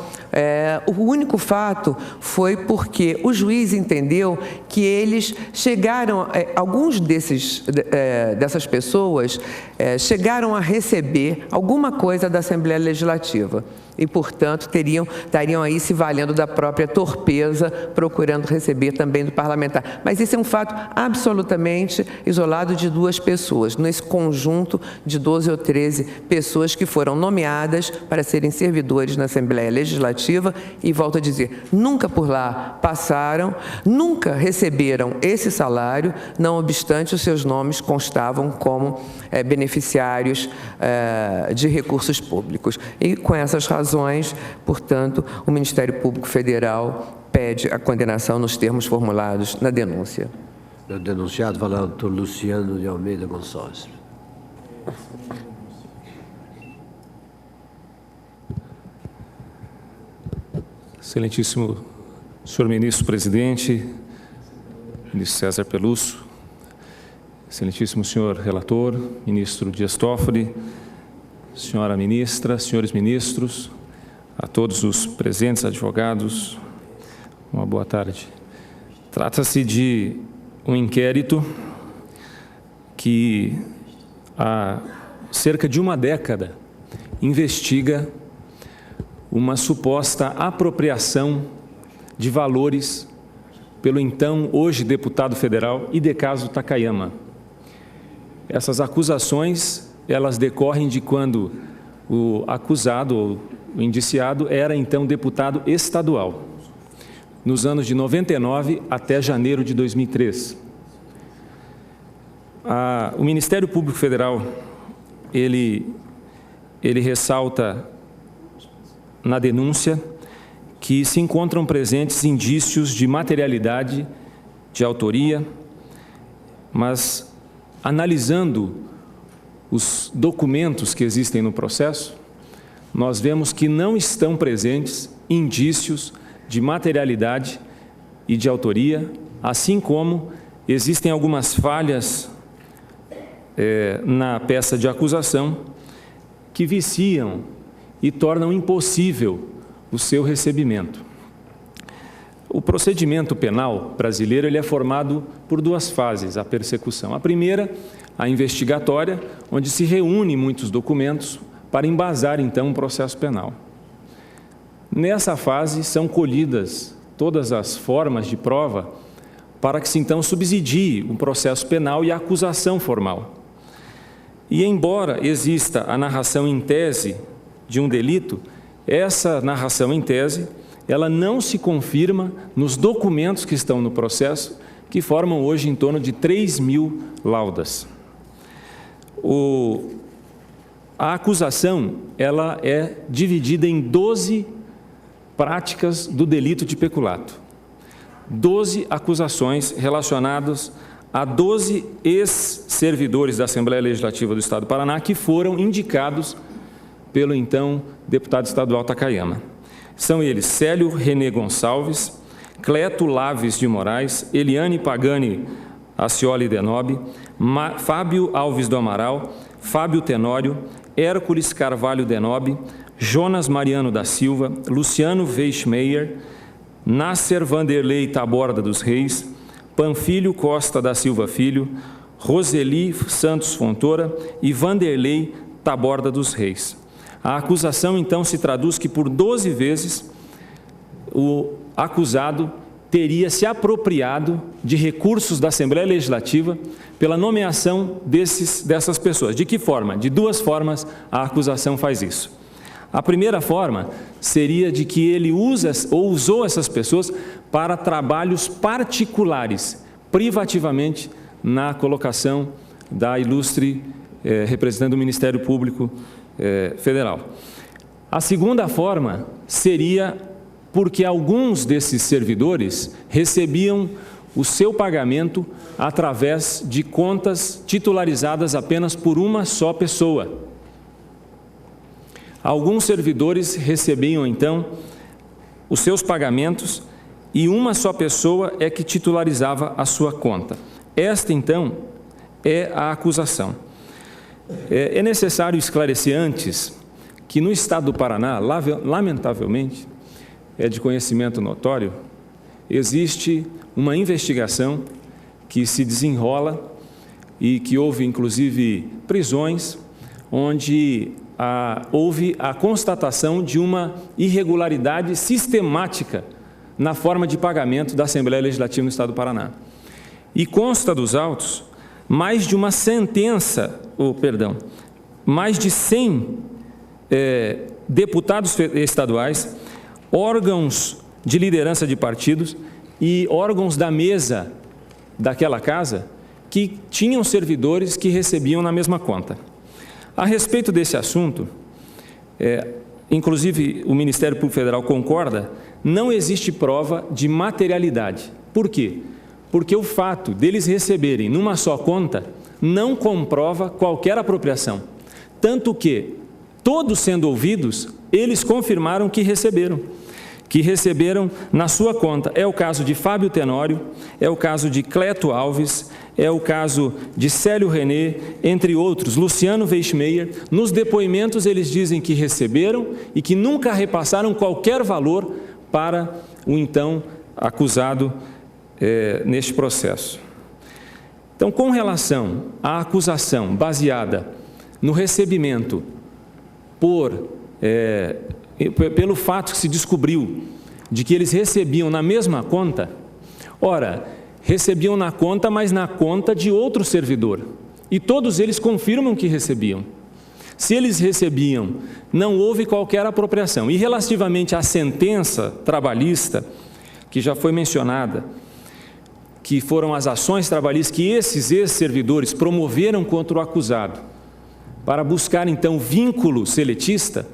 [SPEAKER 11] o único fato foi porque o juiz entendeu que eles chegaram, alguns dessas pessoas chegaram a receber alguma coisa da Assembleia Legislativa e, portanto, estariam aí se valendo da própria torpeza, procurando receber também do parlamentar. Mas esse é um fato absolutamente isolado de duas pessoas, nesse conjunto de 12 ou 13 pessoas que foram nomeadas para serem servidores na Assembleia Legislativa e, volto a dizer, nunca por lá passaram, nunca receberam esse salário, não obstante os seus nomes constavam como beneficiários de recursos públicos. E com essas razões, portanto, o Ministério Público Federal pede a condenação nos termos formulados na denúncia.
[SPEAKER 9] O denunciado fala o doutor Luciano de Almeida Gonçalves.
[SPEAKER 12] Excelentíssimo senhor ministro-presidente, ministro César Peluso, excelentíssimo senhor relator, ministro Dias Toffoli, senhora ministra, senhores ministros, a todos os presentes, advogados, uma boa tarde. Trata-se de um inquérito que há cerca de uma década investiga uma suposta apropriação de valores pelo então, hoje, deputado federal Hidecasio Takayama. Essas acusações, elas decorrem de quando o acusado, ou o indiciado, era então deputado estadual, nos anos de 99 até janeiro de 2003. O Ministério Público Federal, ele ressalta na denúncia que se encontram presentes indícios de materialidade, de autoria, mas analisando os documentos que existem no processo, nós vemos que não estão presentes indícios de materialidade e de autoria, assim como existem algumas falhas na peça de acusação que viciam e tornam impossível o seu recebimento. O procedimento penal brasileiro ele é formado por duas fases, a persecução. A primeira, a investigatória, onde se reúne muitos documentos para embasar, então, um processo penal. Nessa fase, são colhidas todas as formas de prova para que se, então, subsidie o processo penal e a acusação formal. E, embora exista a narração em tese de um delito, essa narração em tese, ela não se confirma nos documentos que estão no processo, que formam hoje em torno de 3.000 laudas. A acusação, ela é dividida em 12 práticas do delito de peculato. 12 acusações relacionadas a 12 ex-servidores da Assembleia Legislativa do Estado do Paraná que foram indicados pelo então deputado estadual Takayama. São eles Célio René Gonçalves, Cleto Laves de Moraes, Eliane Pagani Acioli Denobi, Fábio Alves do Amaral, Fábio Tenório, Hércules Carvalho Denobi, Jonas Mariano da Silva, Luciano Weichmeier, Nasser Vanderlei Taborda dos Reis, Panfilho Costa da Silva Filho, Roseli Santos Fontoura e Vanderlei Taborda dos Reis. A acusação, então, se traduz que por 12 vezes o acusado teria se apropriado de recursos da Assembleia Legislativa pela nomeação dessas pessoas. De que forma? De duas formas a acusação faz isso. A primeira forma seria de que ele usou essas pessoas para trabalhos particulares, privativamente, na colocação da ilustre representante do Ministério Público Federal. A segunda forma seria porque alguns desses servidores recebiam o seu pagamento através de contas titularizadas apenas por uma só pessoa. Alguns servidores recebiam, então, os seus pagamentos e uma só pessoa é que titularizava a sua conta. Esta, então, é a acusação. É necessário esclarecer antes que no estado do Paraná, lamentavelmente, é de conhecimento notório, existe uma investigação que se desenrola e que houve, inclusive, prisões, onde houve a constatação de uma irregularidade sistemática na forma de pagamento da Assembleia Legislativa no Estado do Paraná. E consta dos autos mais de uma sentença, mais de 100 deputados estaduais, órgãos de liderança de partidos e órgãos da mesa daquela casa que tinham servidores que recebiam na mesma conta. A respeito desse assunto, inclusive o Ministério Público Federal concorda, não existe prova de materialidade. Por quê? Porque o fato deles receberem numa só conta não comprova qualquer apropriação. Tanto que, todos sendo ouvidos, eles confirmaram que receberam na sua conta. É o caso de Fábio Tenório, é o caso de Cleto Alves, é o caso de Célio René, entre outros, Luciano Weichmeier. Nos depoimentos eles dizem que receberam e que nunca repassaram qualquer valor para o então acusado neste processo. Então, com relação à acusação baseada no recebimento pelo fato que se descobriu de que eles recebiam na mesma conta, ora, recebiam na conta, mas na conta de outro servidor. E todos eles confirmam que recebiam. Se eles recebiam, não houve qualquer apropriação. E relativamente à sentença trabalhista, que já foi mencionada, que foram as ações trabalhistas que esses ex-servidores promoveram contra o acusado, para buscar, então, vínculo seletista,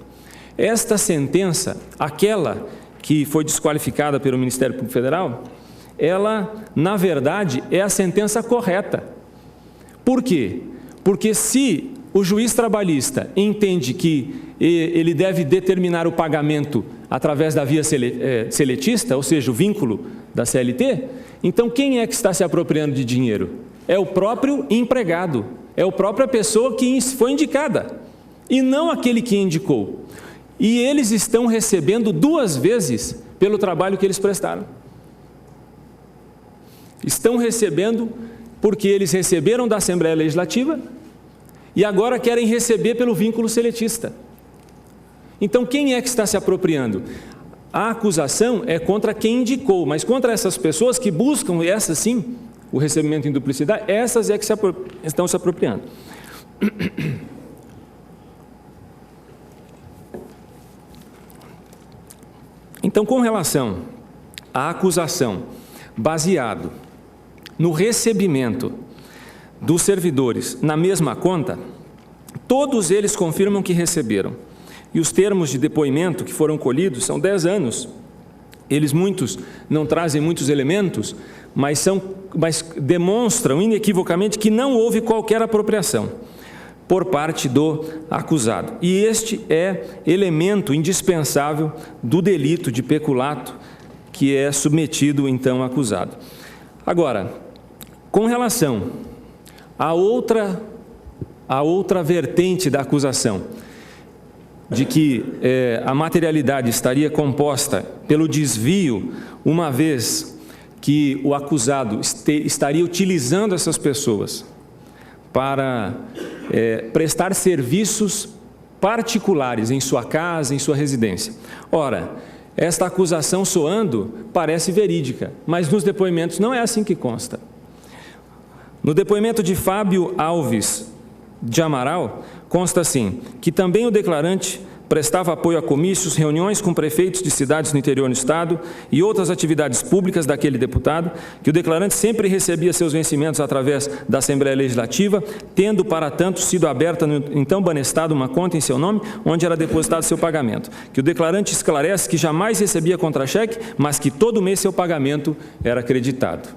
[SPEAKER 12] esta sentença, aquela que foi desqualificada pelo Ministério Público Federal, ela, na verdade, é a sentença correta. Por quê? Porque se o juiz trabalhista entende que ele deve determinar o pagamento através da via seletista, ou seja, o vínculo da CLT, então quem é que está se apropriando de dinheiro? É o próprio empregado, é a própria pessoa que foi indicada, e não aquele que indicou. E eles estão recebendo 2 vezes pelo trabalho que eles prestaram. Estão recebendo porque eles receberam da Assembleia Legislativa e agora querem receber pelo vínculo seletista. Então, quem é que está se apropriando? A acusação é contra quem indicou, mas contra essas pessoas que buscam, essas sim, o recebimento em duplicidade, essas é que estão se apropriando. Então, com relação à acusação baseado no recebimento dos servidores na mesma conta, todos eles confirmam que receberam. E os termos de depoimento que foram colhidos são 10 anos. Muitos não trazem muitos elementos, mas demonstram inequivocamente que não houve qualquer apropriação por parte do acusado. E este é elemento indispensável do delito de peculato que é submetido, então, ao acusado. Agora, com relação à outra vertente da acusação, de que a materialidade estaria composta pelo desvio, uma vez que o acusado estaria utilizando essas pessoas para prestar serviços particulares em sua casa, em sua residência. Ora, esta acusação soando parece verídica, mas nos depoimentos não é assim que consta. No depoimento de Fábio Alves de Amaral, consta assim, que também o declarante prestava apoio a comícios, reuniões com prefeitos de cidades no interior do estado e outras atividades públicas daquele deputado, que o declarante sempre recebia seus vencimentos através da Assembleia Legislativa, tendo, para tanto, sido aberta no então Banestado uma conta em seu nome, onde era depositado seu pagamento. Que o declarante esclarece que jamais recebia contra-cheque, mas que todo mês seu pagamento era acreditado.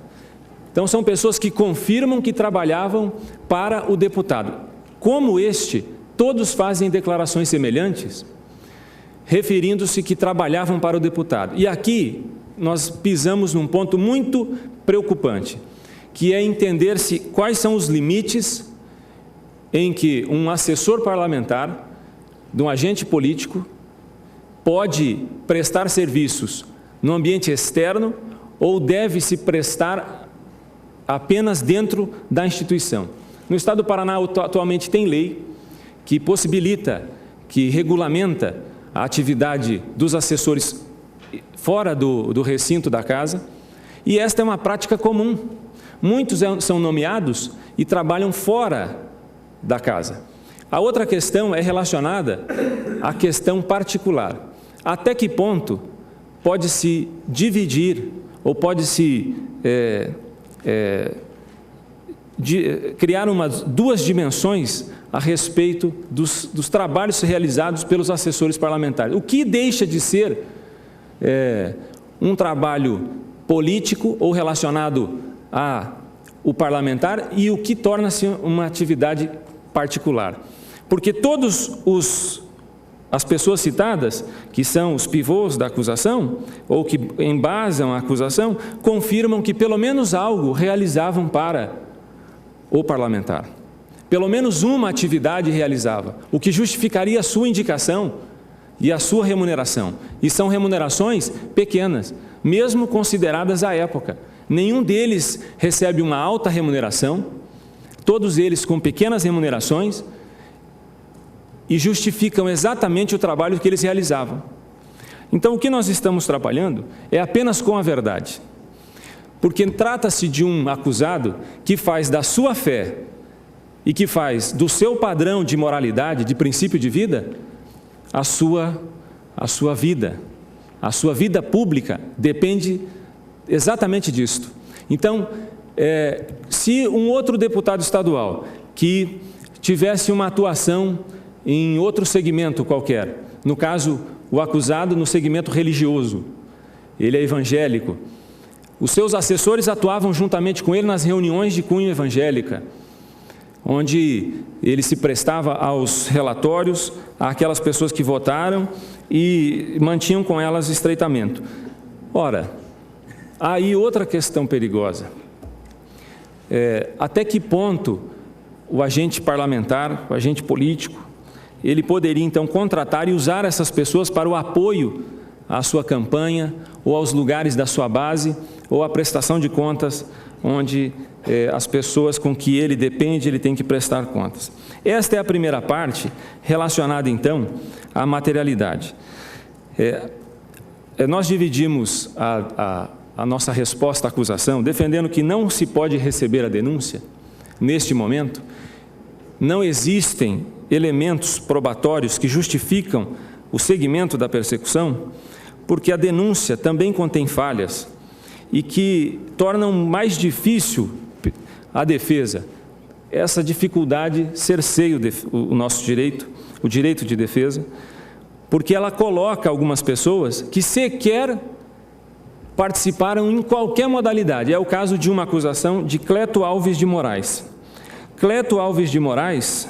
[SPEAKER 12] Então, são pessoas que confirmam que trabalhavam para o deputado. Como todos fazem declarações semelhantes,
[SPEAKER 13] referindo-se que trabalhavam para o deputado. E aqui nós pisamos num ponto muito preocupante, que é entender-se quais são os limites em que um assessor parlamentar, de um agente político, pode prestar serviços no ambiente externo ou deve se prestar apenas dentro da instituição. No Estado do Paraná, atualmente tem lei que possibilita, que regulamenta a atividade dos assessores fora do recinto da casa, e esta é uma prática comum. Muitos são nomeados e trabalham fora da casa. A outra questão é relacionada à questão particular. Até que ponto pode-se dividir ou pode-se criar duas dimensões a respeito dos trabalhos realizados pelos assessores parlamentares? O que deixa de ser um trabalho político ou relacionado ao parlamentar e o que torna-se uma atividade particular? Porque as pessoas citadas, que são os pivôs da acusação, ou que embasam a acusação, confirmam que pelo menos algo realizavam para o parlamentar. Pelo menos uma atividade realizava, o que justificaria a sua indicação e a sua remuneração. E são remunerações pequenas, mesmo consideradas à época. Nenhum deles recebe uma alta remuneração, todos eles com pequenas remunerações, e justificam exatamente o trabalho que eles realizavam. Então, o que nós estamos trabalhando é apenas com a verdade, porque trata-se de um acusado que faz da sua fé e que faz do seu padrão de moralidade, de princípio de vida, a sua vida. A sua vida pública depende exatamente disto. Então, se um outro deputado estadual que tivesse uma atuação em outro segmento qualquer, no caso, o acusado no segmento religioso, ele é evangélico, os seus assessores atuavam juntamente com ele nas reuniões de cunho evangélica, onde ele se prestava aos relatórios, àquelas pessoas que votaram e mantinham com elas estreitamento. Ora, há aí outra questão perigosa. Até que ponto o agente parlamentar, o agente político, ele poderia então contratar e usar essas pessoas para o apoio à sua campanha, ou aos lugares da sua base, ou à prestação de contas, onde as pessoas com que ele depende, ele tem que prestar contas. Esta é a primeira parte, relacionada então à materialidade. Nós dividimos a nossa resposta à acusação, defendendo que não se pode receber a denúncia neste momento. Não existem elementos probatórios que justificam o segmento da persecução, porque a denúncia também contém falhas e que tornam mais difícil a defesa. Essa dificuldade cerceia o nosso direito, o direito de defesa, porque ela coloca algumas pessoas que sequer participaram em qualquer modalidade. É o caso de uma acusação de Cleto Alves de Moraes. Cleto Alves de Moraes,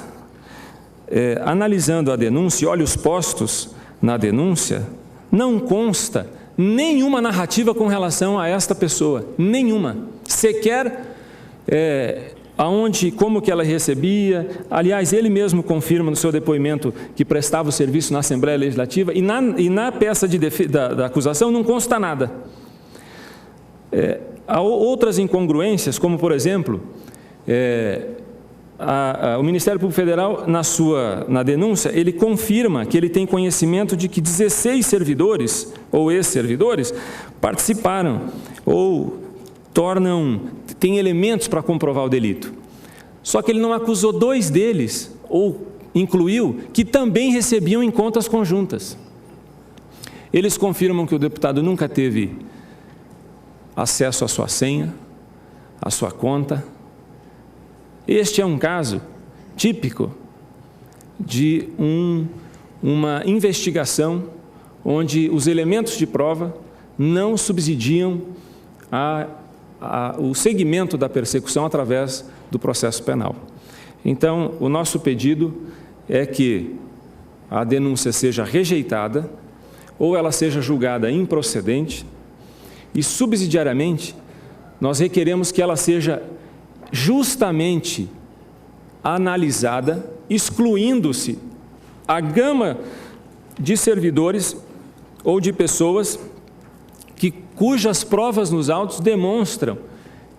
[SPEAKER 13] analisando a denúncia, olhos postos na denúncia, não consta nenhuma narrativa com relação a esta pessoa, nenhuma, sequer aonde, como que ela recebia. Aliás, ele mesmo confirma no seu depoimento que prestava o serviço na Assembleia Legislativa, e na peça da acusação não consta nada. Há outras incongruências, como por exemplo, o Ministério Público Federal, na denúncia, ele confirma que ele tem conhecimento de que 16 servidores ou ex-servidores participaram ou têm elementos para comprovar o delito. Só que ele não acusou 2 deles, ou incluiu, que também recebiam em contas conjuntas. Eles confirmam que o deputado nunca teve acesso à sua senha, à sua conta. Este é um caso típico de uma investigação onde os elementos de prova não subsidiam o segmento da persecução através do processo penal. Então, o nosso pedido é que a denúncia seja rejeitada ou ela seja julgada improcedente, e, subsidiariamente, nós requeremos que ela seja justamente analisada, excluindo-se a gama de servidores ou de pessoas cujas provas nos autos demonstram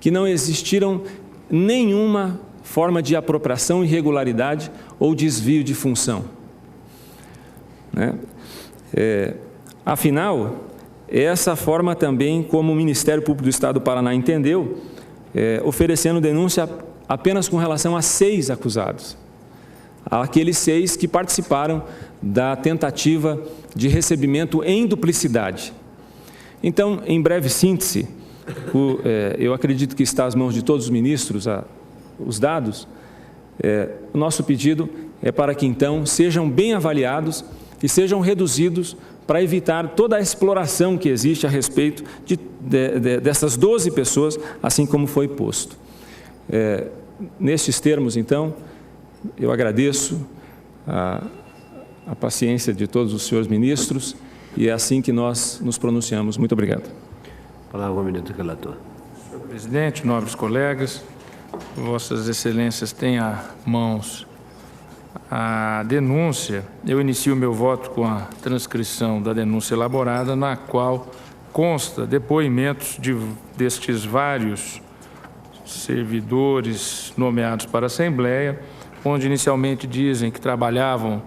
[SPEAKER 13] que não existiram nenhuma forma de apropriação, irregularidade ou desvio de função. Afinal, é essa forma também como o Ministério Público do Estado do Paraná entendeu, oferecendo denúncia apenas com relação a 6 acusados, aqueles 6 que participaram da tentativa de recebimento em duplicidade. Então, em breve síntese, eu acredito que está às mãos de todos os ministros os dados, o nosso pedido é para que, então, sejam bem avaliados e sejam reduzidos para evitar toda a exploração que existe a respeito dessas 12 pessoas, assim como foi posto. Nestes termos, então, eu agradeço a paciência de todos os senhores ministros e é assim que nós nos pronunciamos. Muito obrigado.
[SPEAKER 9] Palavra ao ministro relator.
[SPEAKER 12] Senhor presidente, nobres colegas, Vossas Excelências têm à mãos a denúncia. Eu inicio meu voto com a transcrição da denúncia elaborada, na qual consta depoimentos destes vários servidores nomeados para a Assembleia, onde inicialmente dizem que trabalhavam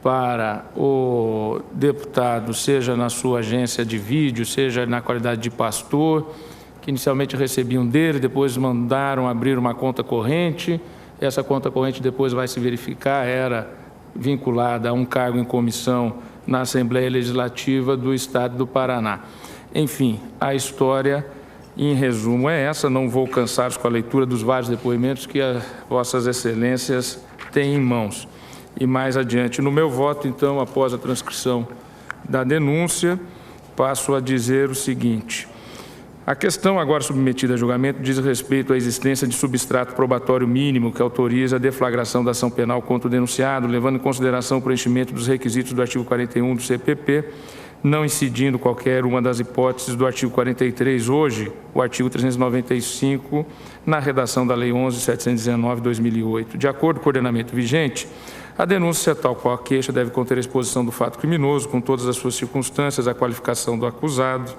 [SPEAKER 12] para o deputado, seja na sua agência de vídeo, seja na qualidade de pastor, que inicialmente recebiam dele, depois mandaram abrir uma conta corrente. Essa conta corrente depois vai se verificar, era vinculada a um cargo em comissão na Assembleia Legislativa do Estado do Paraná. Enfim, a história, em resumo, é essa. Não vou cansar-os com a leitura dos vários depoimentos que Vossas Excelências têm em mãos. E mais adiante, no meu voto, então, após a transcrição da denúncia, passo a dizer o seguinte. A questão agora submetida a julgamento diz respeito à existência de substrato probatório mínimo que autoriza a deflagração da ação penal contra o denunciado, levando em consideração o preenchimento dos requisitos do artigo 41 do CPP, não incidindo qualquer uma das hipóteses do artigo 43, hoje, o artigo 395, na redação da Lei 11.719/2008. De acordo com o ordenamento vigente, a denúncia, tal qual a queixa, deve conter a exposição do fato criminoso, com todas as suas circunstâncias, a qualificação do acusado,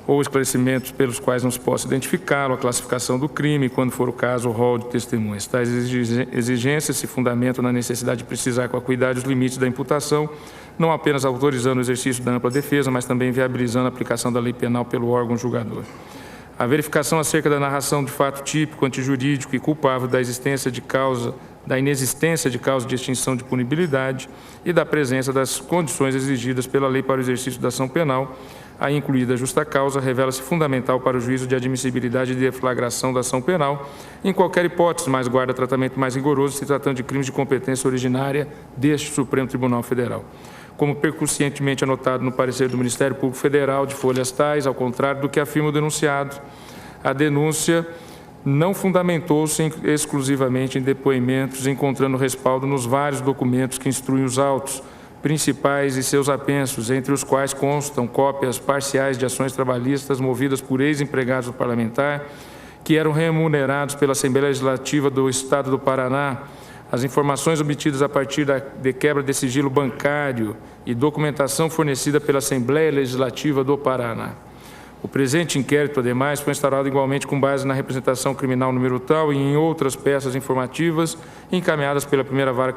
[SPEAKER 12] ou esclarecimentos pelos quais não se possa identificá-lo, a classificação do crime, quando for o caso, o rol de testemunhas. Tais exigências se fundamentam na necessidade de precisar com acuidade os limites da imputação, não apenas autorizando o exercício da ampla defesa, mas também viabilizando a aplicação da lei penal pelo órgão julgador. A verificação acerca da narração de fato típico, antijurídico e culpável da inexistência de causa de extinção de punibilidade e da presença das condições exigidas pela lei para o exercício da ação penal, a incluída justa causa, revela-se fundamental para o juízo de admissibilidade e deflagração da ação penal, em qualquer hipótese, mas guarda tratamento mais rigoroso se tratando de crimes de competência originária deste Supremo Tribunal Federal. Como percussientemente anotado no parecer do Ministério Público Federal, de folhas tais, ao contrário do que afirma o denunciado, a denúncia não fundamentou-se exclusivamente em depoimentos, encontrando respaldo nos vários documentos que instruem os autos principais e seus apensos, entre os quais constam cópias parciais de ações trabalhistas movidas por ex-empregados do parlamentar, que eram remunerados pela Assembleia Legislativa do Estado do Paraná, as informações obtidas a partir de quebra de sigilo bancário e documentação fornecida pela Assembleia Legislativa do Paraná. O presente inquérito, ademais, foi instaurado igualmente com base na representação criminal número tal e em outras peças informativas encaminhadas pela primeira vara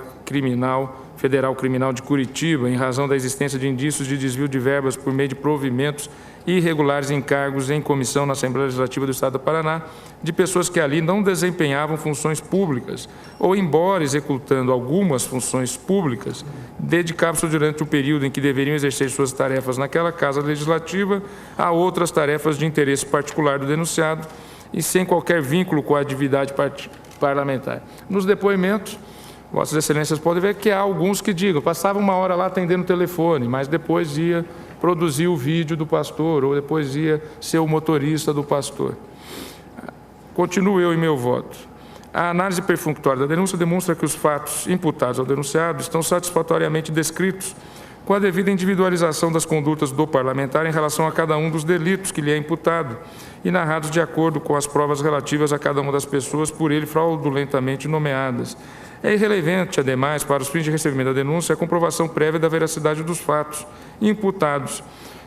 [SPEAKER 12] federal criminal de Curitiba, em razão da existência de indícios de desvio de verbas por meio de provimentos irregulares em cargos em comissão na Assembleia Legislativa do Estado do Paraná, de pessoas que ali não desempenhavam funções públicas ou, embora executando algumas funções públicas, dedicavam-se durante o período em que deveriam exercer suas tarefas naquela Casa Legislativa a outras tarefas de interesse particular do denunciado e sem qualquer vínculo com a atividade parlamentar. Nos depoimentos, Vossas Excelências podem ver que há alguns que digam, passava uma hora lá atendendo o telefone, mas depois ia produzir o vídeo do pastor, ou depois ia ser o motorista do pastor. Continuo eu em meu voto. A análise perfunctória da denúncia demonstra que os fatos imputados ao denunciado estão satisfatoriamente descritos com a devida individualização das condutas do parlamentar em relação a cada um dos delitos que lhe é imputado e narrados de acordo com as provas relativas a cada uma das pessoas por ele fraudulentamente nomeadas. É irrelevante, ademais, para os fins de recebimento da denúncia, a comprovação prévia da veracidade dos fatos imputados,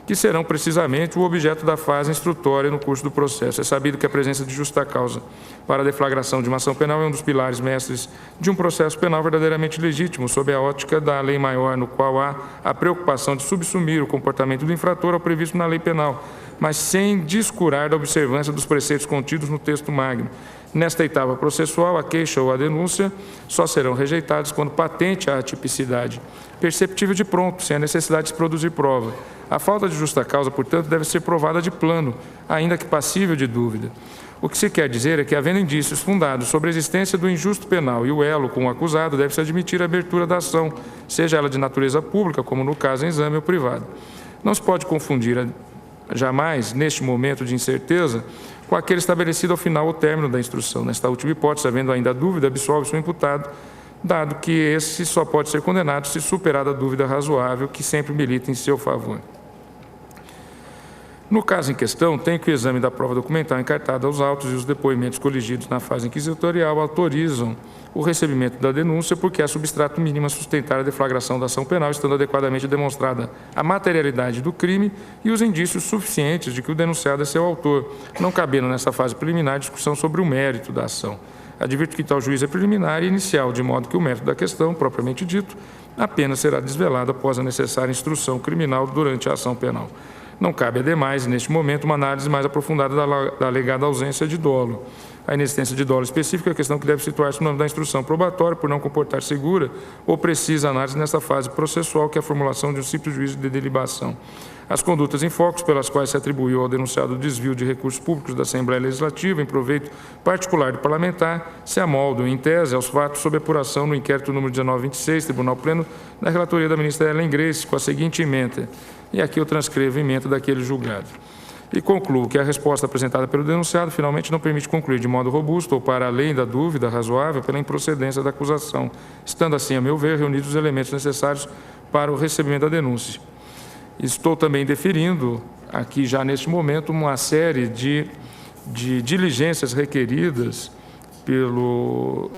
[SPEAKER 12] que serão precisamente o objeto da fase instrutória no curso do processo. É sabido que a presença de justa causa para a deflagração de uma ação penal é um dos pilares mestres de um processo penal verdadeiramente legítimo, sob a ótica da lei maior, no qual há a preocupação de subsumir o comportamento do infrator ao previsto na lei penal, mas sem descurar da observância dos preceitos contidos no texto magno. Nesta etapa processual, a queixa ou a denúncia só serão rejeitados quando patente a atipicidade perceptível de pronto, sem a necessidade de produzir prova. A falta de justa causa, portanto, deve ser provada de plano, ainda que passível de dúvida. O que se quer dizer é que, havendo indícios fundados sobre a existência do injusto penal e o elo com o acusado, deve-se admitir a abertura da ação, seja ela de natureza pública, como no caso em exame, ou privado. Não se pode confundir jamais, neste momento de incerteza, com aquele estabelecido ao final ou término da instrução. Nesta última hipótese, havendo ainda dúvida, absolve-se o imputado, dado que esse só pode ser condenado se superada a dúvida razoável que sempre milita em seu favor. No caso em questão, tem que o exame da prova documental encartada aos autos e os depoimentos coligidos na fase inquisitorial autorizam o recebimento da denúncia, porque é substrato mínimo a sustentar a deflagração da ação penal, estando adequadamente demonstrada a materialidade do crime e os indícios suficientes de que o denunciado é seu autor, não cabendo nessa fase preliminar discussão sobre o mérito da ação. Advirto que tal juízo é preliminar e inicial, de modo que o mérito da questão, propriamente dito, apenas será desvelado após a necessária instrução criminal durante a ação penal. Não cabe, ademais, neste momento, uma análise mais aprofundada da alegada ausência de dolo. A inexistência de dolo específica é a questão que deve situar-se no âmbito da instrução probatória, por não comportar segura ou precisa análise nesta fase processual, que é a formulação de um simples juízo de delibação. As condutas em focos pelas quais se atribuiu ao denunciado o desvio de recursos públicos da Assembleia Legislativa em proveito particular do parlamentar se amoldam, em tese, aos fatos sob apuração no inquérito número 1926, Tribunal Pleno, da relatoria da ministra Ellen Grace, com a seguinte ementa. E aqui eu transcrevo a ementa daquele julgado. E concluo que a resposta apresentada pelo denunciado finalmente não permite concluir de modo robusto ou para além da dúvida razoável pela improcedência da acusação, estando assim, a meu ver, reunidos os elementos necessários para o recebimento da denúncia. Estou também deferindo, aqui já neste momento, uma série de diligências requeridas pelo